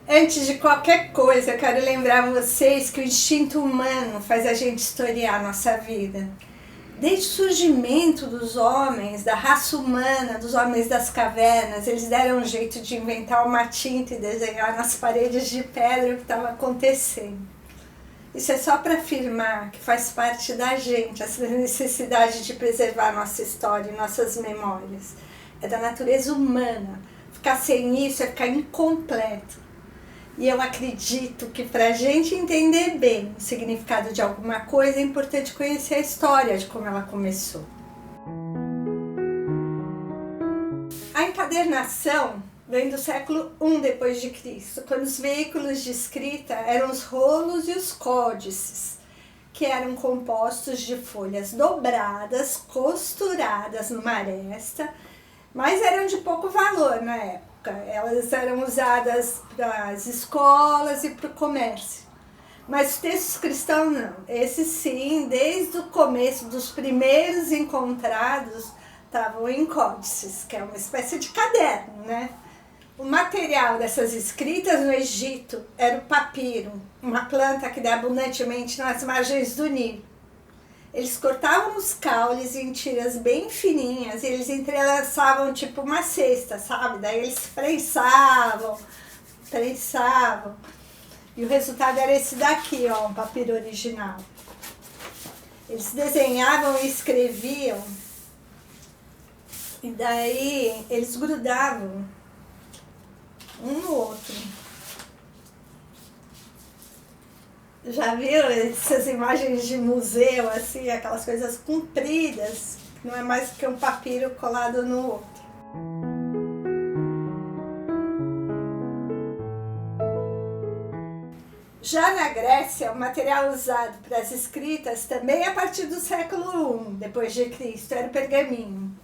Antes de qualquer coisa, eu quero lembrar vocês que o instinto humano faz a gente historiar a nossa vida. Desde o surgimento dos homens, da raça humana, dos homens das cavernas, eles deram um jeito de inventar uma tinta e desenhar nas paredes de pedra o que estava acontecendo. Isso é só para afirmar que faz parte da gente essa necessidade de preservar nossa história e nossas memórias. É da natureza humana. Ficar sem isso é ficar incompleto. E eu acredito que para a gente entender bem o significado de alguma coisa é importante conhecer a história de como ela começou. A encadernação vem do século I depois de Cristo, quando os veículos de escrita eram os rolos e os códices, que eram compostos de folhas dobradas, costuradas numa aresta, mas eram de pouco valor na época. Elas eram usadas para as escolas e para o comércio. Mas os textos cristãos não. Esses sim, desde o começo dos primeiros encontrados, estavam em códices, que é uma espécie de caderno, né? O material dessas escritas no Egito era o papiro, uma planta que dá abundantemente nas margens do Nilo. Eles cortavam os caules em tiras bem fininhas e eles entrelaçavam tipo uma cesta, sabe? Daí eles prensavam. E o resultado era esse daqui, ó, um papiro original. Eles desenhavam e escreviam e daí eles grudavam um no outro. Já viu essas imagens de museu, assim, aquelas coisas compridas? Não é mais que um papiro colado no outro. Já na Grécia, o material usado para as escritas também a partir do século I depois de Cristo era o pergaminho.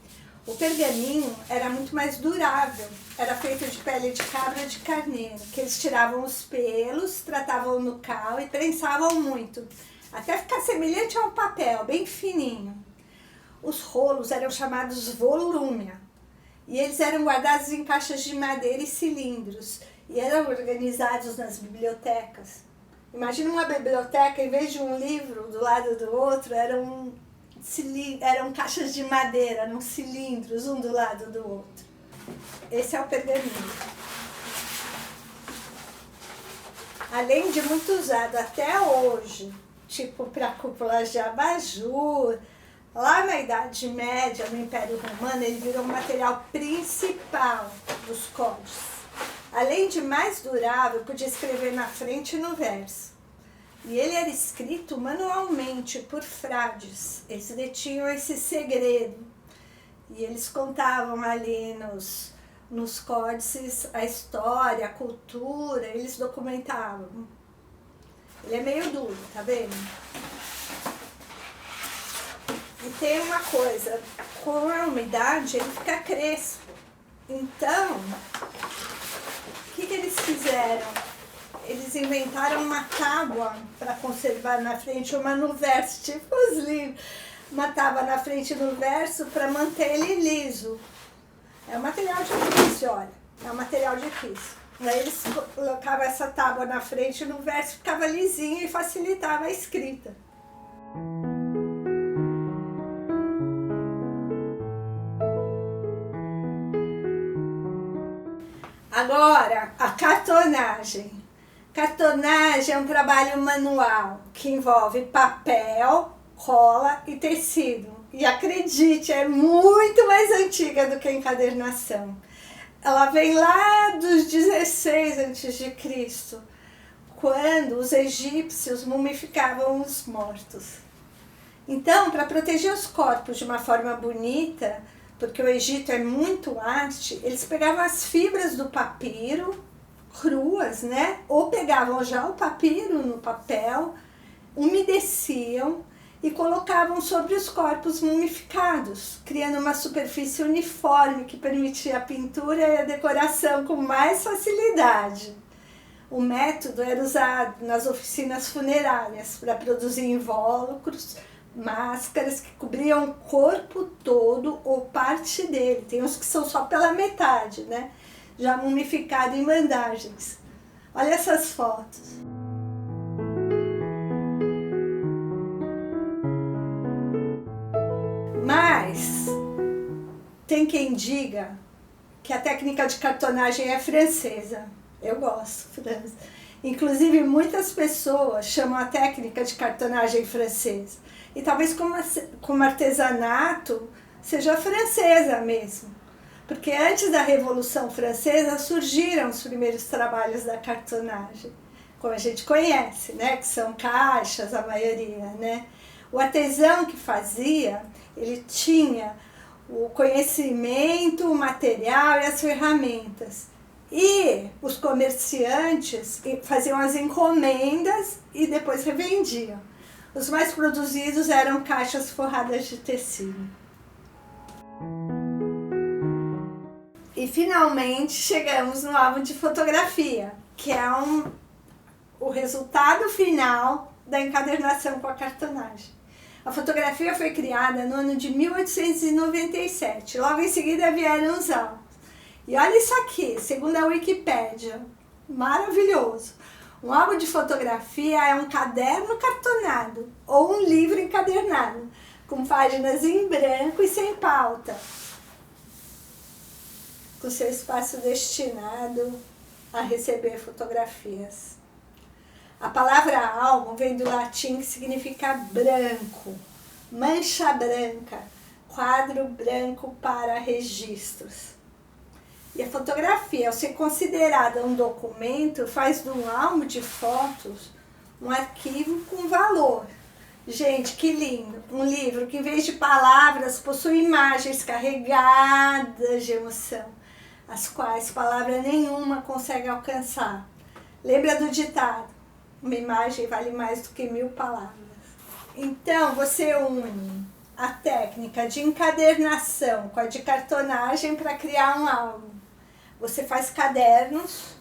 O pergaminho era muito mais durável, era feito de pele de cabra e de carneiro, que eles tiravam os pelos, tratavam no cal e prensavam muito, até ficar semelhante a um papel, bem fininho. Os rolos eram chamados volúmia, e eles eram guardados em caixas de madeira e cilindros, e eram organizados nas bibliotecas. Imagina uma biblioteca, em vez de um livro do lado do outro, eram caixas de madeira, eram cilindros, um do lado do outro. Esse é o pergaminho. Além de muito usado até hoje, tipo para cúpulas de abajur, lá na Idade Média, no Império Romano, ele virou o material principal dos códices. Além de mais durável, podia escrever na frente e no verso. E ele era escrito manualmente por frades. Eles detinham esse segredo. E eles contavam ali nos códices a história, a cultura, eles documentavam. Ele é meio duro, tá vendo? E tem uma coisa, com a umidade ele fica crespo. Então, o que eles fizeram? Eles inventaram uma tábua para conservar na frente, uma no verso, tipo os livros. Uma tábua na frente e no verso para manter ele liso. É um material difícil, olha. É um material difícil. Aí eles colocavam essa tábua na frente e no verso ficava lisinho e facilitava a escrita. Agora, a cartonagem. Cartonagem é um trabalho manual que envolve papel, cola e tecido. E acredite, é muito mais antiga do que a encadernação. Ela vem lá dos 16 a.C., quando os egípcios mumificavam os mortos. Então, para proteger os corpos de uma forma bonita, porque o Egito é muito arte, eles pegavam as fibras do papiro, cruas, né? Ou pegavam já o papiro no papel, umedeciam e colocavam sobre os corpos mumificados, criando uma superfície uniforme que permitia a pintura e a decoração com mais facilidade. O método era usado nas oficinas funerárias para produzir invólucros, máscaras que cobriam o corpo todo ou parte dele. Tem uns que são só pela metade, né? Já mumificado em bandagens. Olha essas fotos. Mas tem quem diga que a técnica de cartonagem é francesa. Eu gosto, França. Inclusive, muitas pessoas chamam a técnica de cartonagem francesa. E talvez como artesanato seja francesa mesmo. Porque antes da Revolução Francesa surgiram os primeiros trabalhos da cartonagem, como a gente conhece, né? Que são caixas, a maioria, né? O artesão que fazia, ele tinha o conhecimento, o material e as ferramentas. E os comerciantes faziam as encomendas e depois revendiam. Os mais produzidos eram caixas forradas de tecido. E finalmente chegamos no álbum de fotografia, que é o resultado final da encadernação com a cartonagem. A fotografia foi criada no ano de 1897, logo em seguida vieram os álbuns. E olha isso aqui, segundo a Wikipédia, maravilhoso. Um álbum de fotografia é um caderno cartonado ou um livro encadernado, com páginas em branco e sem pauta, com seu espaço destinado a receber fotografias. A palavra álbum vem do latim que significa branco, mancha branca, quadro branco para registros. E a fotografia, ao ser considerada um documento, faz de um álbum de fotos um arquivo com valor. Gente, que lindo! Um livro que, em vez de palavras, possui imagens carregadas de emoção, as quais palavra nenhuma consegue alcançar. Lembra do ditado? Uma imagem vale mais do que 1000 palavras. Então, você une a técnica de encadernação com a de cartonagem para criar um álbum. Você faz cadernos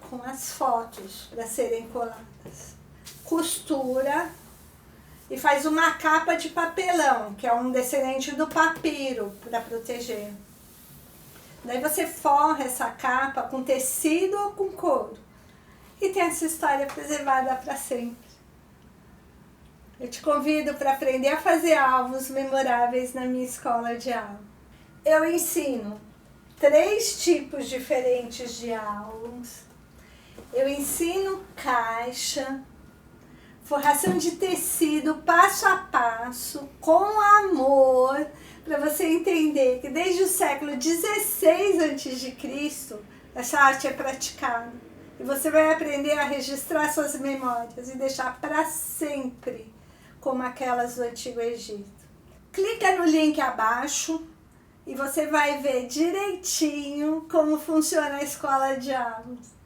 com as fotos para serem coladas. Costura e faz uma capa de papelão, que é um descendente do papiro, para proteger. Daí você forra essa capa com tecido ou com couro. E tem essa história preservada para sempre. Eu te convido para aprender a fazer álbuns memoráveis na minha escola de álbum. Eu ensino 3 tipos diferentes de álbuns. Eu ensino caixa, forração de tecido passo a passo, com amor, para você entender que desde o século XVI a.C. essa arte é praticada. E você vai aprender a registrar suas memórias e deixar para sempre como aquelas do Antigo Egito. Clica no link abaixo e você vai ver direitinho como funciona a escola de álbuns.